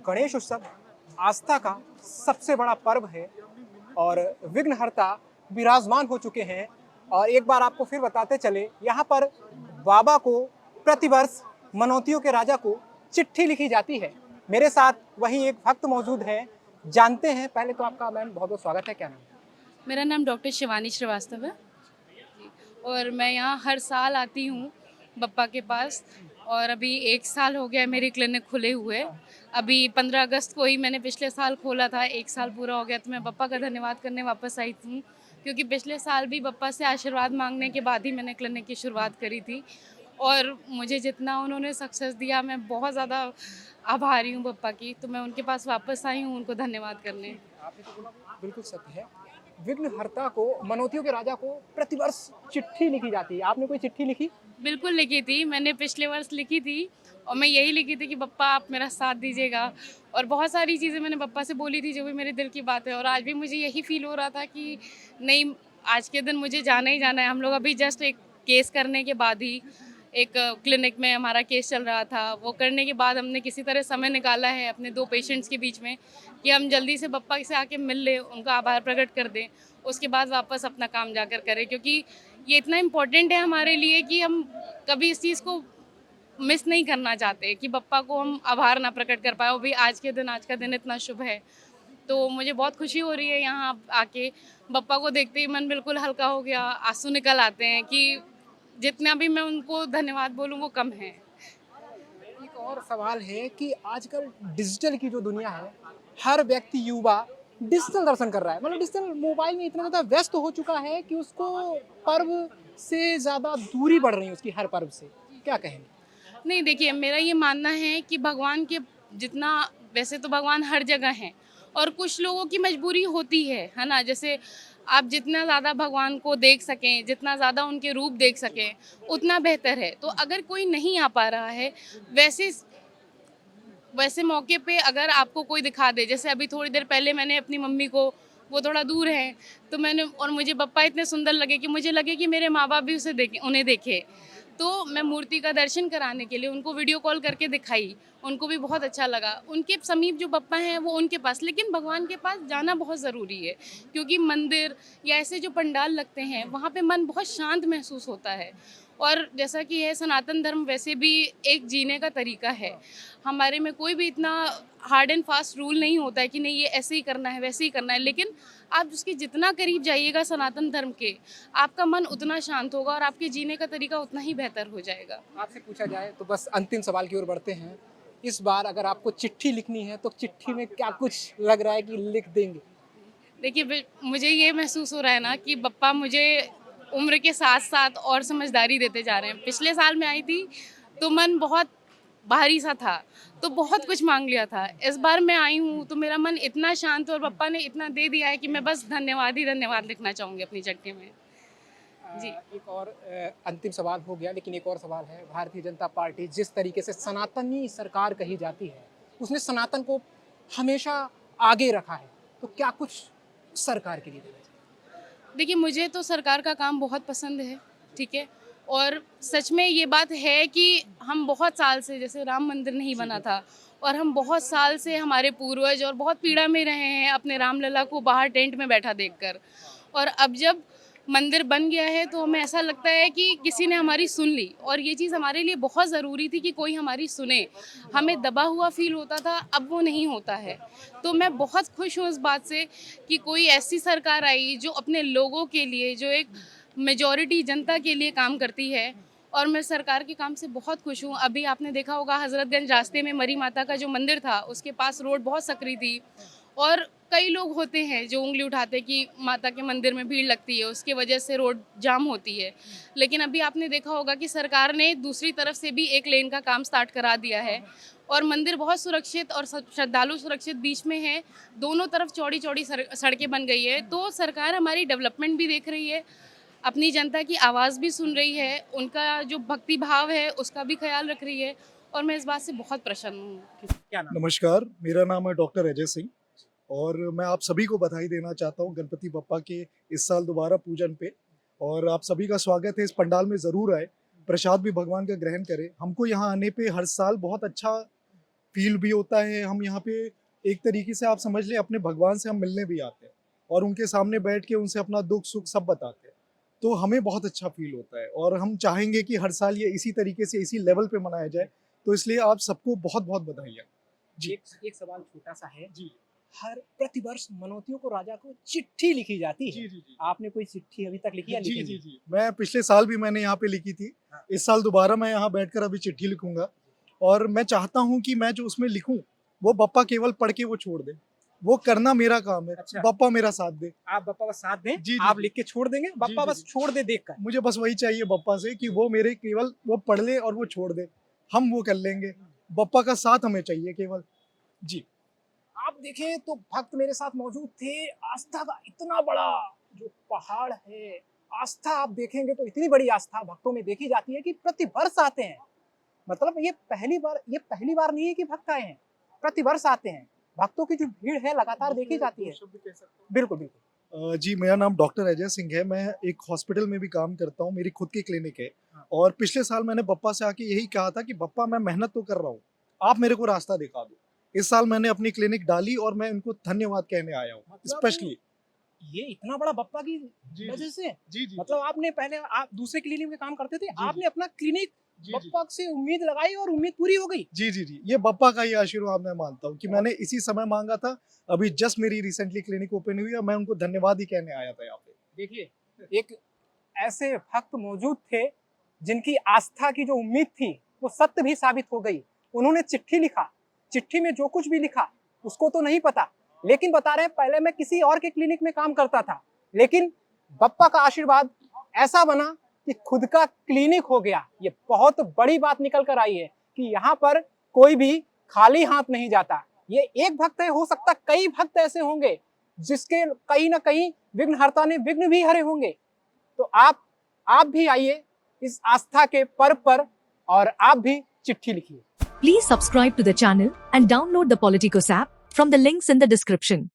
गणेश उत्सव आस्था का सबसे बड़ा पर्व है और विघ्नहर्ता विराजमान हो चुके हैं। और एक बार आपको फिर बताते चले, यहाँ पर बाबा को प्रतिवर्ष मनौतियों के राजा को चिट्ठी लिखी जाती है। मेरे साथ वही एक भक्त मौजूद हैं, जानते हैं। पहले तो आपका मैम बहुत बहुत स्वागत है। क्या नाम है? मेरा नाम डॉक्टर शिवानी श्रीवास्तव है और मैं यहाँ हर साल आती हूँ बप्पा के पास। और अभी 1 साल हो गया है मेरी क्लिनिक खुले हुए। अभी 15 अगस्त को ही मैंने पिछले साल खोला था, 1 साल पूरा हो गया। तो मैं बप्पा का धन्यवाद करने वापस आई हूँ, क्योंकि पिछले साल भी बप्पा से आशीर्वाद मांगने के बाद ही मैंने क्लिनिक की शुरुआत करी थी। और मुझे जितना उन्होंने सक्सेस दिया, मैं बहुत ज़्यादा आभारी हूँ बप्पा की। तो मैं उनके पास वापस आई हूँ उनको धन्यवाद करने। आपने तो बोला बिल्कुल सत्य है। विघ्नहर्ता को, मनौतियों के राजा को प्रतिवर्ष चिट्ठी लिखी जाती है। आपने कोई चिट्ठी लिखी? बिल्कुल लिखी थी, मैंने पिछले वर्ष लिखी थी। और मैं यही लिखी थी कि बप्पा आप मेरा साथ दीजिएगा। और बहुत सारी चीज़ें मैंने बप्पा से बोली थी जो भी मेरे दिल की बात है। और आज भी मुझे यही फील हो रहा था कि नहीं, आज के दिन मुझे जाना ही जाना है। हम लोग अभी जस्ट एक केस करने के बाद ही, एक क्लिनिक में हमारा केस चल रहा था, वो करने के बाद हमने किसी तरह समय निकाला है अपने 2 पेशेंट्स के बीच में कि हम जल्दी से बप्पा से आके मिल लें, उनका आभार प्रकट कर दें, उसके बाद वापस अपना काम जाकर करें। क्योंकि ये इतना इम्पोर्टेंट है हमारे लिए कि हम कभी इस चीज़ को मिस नहीं करना चाहते कि बप्पा को हम आभार ना प्रकट कर पाए। वो भी आज के दिन, आज का दिन इतना शुभ है। तो मुझे बहुत खुशी हो रही है यहाँ आके। बप्पा को देखते ही मन बिल्कुल हल्का हो गया, आंसू निकल आते हैं कि जितना भी मैं उनको धन्यवाद बोलूँ वो कम है। एक और सवाल है कि आजकल डिजिटल की जो दुनिया है, हर व्यक्ति, युवा डिजिटल दर्शन कर रहा है। मतलब डिजिटल मोबाइल में इतना ज़्यादा व्यस्त हो चुका है कि उसको पर्व से ज़्यादा दूरी बढ़ रही है उसकी हर पर्व से। क्या कहेंगे? नहीं, देखिए, मेरा ये मानना है कि भगवान के जितना, वैसे तो भगवान हर जगह हैं और कुछ लोगों की मजबूरी होती है ना? जैसे आप जितना ज़्यादा भगवान को देख सकें, जितना ज़्यादा उनके रूप देख सकें, उतना बेहतर है। तो अगर कोई नहीं आ पा रहा है, वैसे वैसे मौके पे अगर आपको कोई दिखा दे, जैसे अभी थोड़ी देर पहले मैंने अपनी मम्मी को, वो थोड़ा दूर हैं, तो मैंने, और मुझे बप्पा इतने सुंदर लगे कि मुझे लगे कि मेरे माँ बाप भी उसे देखें, उन्हें देखें। तो मैं मूर्ति का दर्शन कराने के लिए उनको वीडियो कॉल करके दिखाई, उनको भी बहुत अच्छा लगा। उनके समीप जो बप्पा हैं वो उनके पास, लेकिन भगवान के पास जाना बहुत ज़रूरी है, क्योंकि मंदिर या ऐसे जो पंडाल लगते हैं वहाँ पे मन बहुत शांत महसूस होता है। और जैसा कि है, सनातन धर्म वैसे भी एक जीने का तरीका है। हमारे में कोई भी इतना हार्ड एंड फास्ट रूल नहीं होता है कि नहीं ये ऐसे ही करना है, वैसे ही करना है। लेकिन आप उसके जितना करीब जाइएगा सनातन धर्म के, आपका मन उतना शांत होगा और आपके जीने का तरीका उतना ही बेहतर हो जाएगा। आपसे पूछा जाए तो बस अंतिम सवाल की ओर बढ़ते हैं। इस बार अगर आपको चिट्ठी लिखनी है तो चिट्ठी में क्या कुछ लग रहा है कि लिख देंगे? देखिए, मुझे ये महसूस हो रहा है ना कि बप्पा मुझे उम्र के साथ साथ और समझदारी देते जा रहे हैं। पिछले साल मैं आई थी तो मन बहुत भारी सा था, तो बहुत कुछ मांग लिया था। इस बार मैं आई हूँ तो मेरा मन इतना शांत है और बप्पा ने इतना दे दिया है कि मैं बस धन्यवाद ही धन्यवाद लिखना चाहूँगी अपनी चिट्ठी में। जी। एक और अंतिम सवाल हो गया, लेकिन एक और सवाल है। भारतीय जनता पार्टी जिस तरीके से सनातनी सरकार कही जाती है, उसने सनातन को हमेशा आगे रखा है, तो क्या कुछ सरकार के लिए देना चाहिए? देखिए, मुझे तो सरकार का काम बहुत पसंद है, ठीक है? और सच में ये बात है कि हम बहुत साल से, जैसे राम मंदिर नहीं बना था और हम बहुत साल से, हमारे पूर्वज और बहुत पीड़ा में रहे हैं अपने रामलला को बाहर टेंट में बैठा देखकर। और अब जब मंदिर बन गया है तो हमें ऐसा लगता है कि किसी ने हमारी सुन ली, और ये चीज़ हमारे लिए बहुत ज़रूरी थी कि कोई हमारी सुने। हमें दबा हुआ फ़ील होता था, अब वो नहीं होता है। तो मैं बहुत खुश हूँ इस बात से कि कोई ऐसी सरकार आई जो अपने लोगों के लिए, जो एक मेजॉरिटी जनता के लिए काम करती है। और मैं सरकार के काम से बहुत खुश हूँ। अभी आपने देखा होगा, हज़रतगंज रास्ते में मरी माता का जो मंदिर था, उसके पास रोड बहुत सकरी थी। और कई लोग होते हैं जो उँगली उठाते हैं कि माता के मंदिर में भीड़ लगती है, उसकी वजह से रोड जाम होती है। लेकिन अभी आपने देखा होगा कि सरकार ने दूसरी तरफ से भी एक लेन का काम स्टार्ट करा दिया है और मंदिर बहुत सुरक्षित और श्रद्धालु सुरक्षित बीच में है। दोनों तरफ चौड़ी-चौड़ी सड़कें बन गई है। तो सरकार हमारी डेवलपमेंट भी देख रही है, अपनी जनता की आवाज़ भी सुन रही है, उनका जो भक्ति भाव है उसका भी ख्याल रख रही है, और मैं इस बात से बहुत प्रसन्न हूँ। क्या नाम? नमस्कार, मेरा नाम है डॉक्टर अजय सिंह और मैं आप सभी को बधाई देना चाहता हूँ गणपति बप्पा के इस साल दोबारा पूजन पे। और आप सभी का स्वागत है, इस पंडाल में ज़रूर आए, प्रसाद भी भगवान का ग्रहण करें। हमको यहाँ आने पे हर साल बहुत अच्छा फील भी होता है। हम यहाँ पे एक तरीके से आप समझ लें अपने भगवान से हम मिलने भी आते हैं और उनके सामने बैठ के उनसे अपना दुख सुख सब बताते हैं, तो हमें बहुत अच्छा फील होता है और हम चाहेंगे कि हर साल ये इसी तरीके से इसी लेवल पे मनाया जाए। तो इसलिए आप सबको बहुत बहुत बधाइयाँ। जी एक सवाल छोटा सा है, जी हर प्रतिवर्ष मनोतियों को राजा को चिट्ठी लिखी जाती है। जी जी जी आपने कोई चिट्ठी अभी तक लिखी या जी लिखेंगे? जी जी मैं पिछले साल भी मैंने यहाँ पे लिखी थी। हाँ। इस साल दोबारा मैं यहाँ बैठकर अभी चिट्ठी लिखूंगा और मैं चाहता हूँ कि मैं जो उसमें लिखूं वो बप्पा केवल पढ़ के वो छोड़ दे, वो करना मेरा काम है। अच्छा। बप्पा मेरा साथ दे। आप बप्पा का साथ दें, जी, जी, आप जी। लिख के छोड़ देंगे, बप्पा जी, बस जी। छोड़ दे देखकर। मुझे बस वही चाहिए बप्पा से कि वो मेरे केवल वो पढ़ ले और वो छोड़ दे, हम वो कर लेंगे। बप्पा का साथ हमें चाहिए केवल। जी आप देखें तो भक्त मेरे साथ मौजूद थे। आस्था का इतना बड़ा जो पहाड़ है, आस्था आप देखेंगे तो इतनी बड़ी आस्था भक्तों में देखी जाती है कि प्रति वर्ष आते हैं। मतलब ये पहली बार नहीं है कि भक्त आए हैं, प्रति वर्ष आते हैं। भक्तों की जो भीड़ है लगातार देखी जाती है। बिल्कुल बिल्कुल। जी मेरा नाम डॉक्टर अजय सिंह है। मैं एक हॉस्पिटल में भी काम करता हूँ, मेरी खुद की क्लिनिक है। हाँ। और पिछले साल मैंने बप्पा से आके यही कहा था कि बप्पा मैं मेहनत तो कर रहा हूँ, आप मेरे को रास्ता दिखा दो। इस साल मैंने अपनी क्लिनिक डाली और मैं इनको धन्यवाद कहने आया हूँ मतलब स्पेशली। ये इतना बड़ा बप्पा की वजह से, जी जी मतलब आपने पहले आप दूसरे क्लिनिक में काम करते थे, आपने अपना क्लिनिक जी बप्पा से उम्मीद लगाई और उम्मीद पूरी हो गई। जी जी जी ये बप्पा का ही आशीर्वाद मैं मानता हूँ कि मैंने इसी समय मांगा था। अभी जस्ट मेरी रिसेंटली क्लिनिक ओपन हुई है, मैं उनको धन्यवाद ही कहने आया था यहाँ पे। देखिए एक ऐसे भक्त मौजूद थे जिनकी आस्था की जो उम्मीद थी वो सत्य भी साबित हो गई। उन्होंने चिट्ठी लिखा, चिट्ठी में जो कुछ भी लिखा उसको तो नहीं पता, लेकिन बता रहे हैं पहले मैं किसी और के क्लिनिक में काम करता था, लेकिन बप्पा का आशीर्वाद ऐसा बना कि खुद का क्लिनिक हो गया। ये बहुत बड़ी बात निकल कर आई है कि यहाँ पर कोई भी खाली हाथ नहीं जाता। ये एक भक्त है, हो सकता कई भक्त ऐसे होंगे जिसके कहीं ना कहीं विघ्नहर्ता ने विघ्न भी हरे होंगे। तो आप भी आइए इस आस्था के पर्व पर और आप भी चिट्ठी लिखिए। Please subscribe to the channel and download the Politicos app from the links in the description.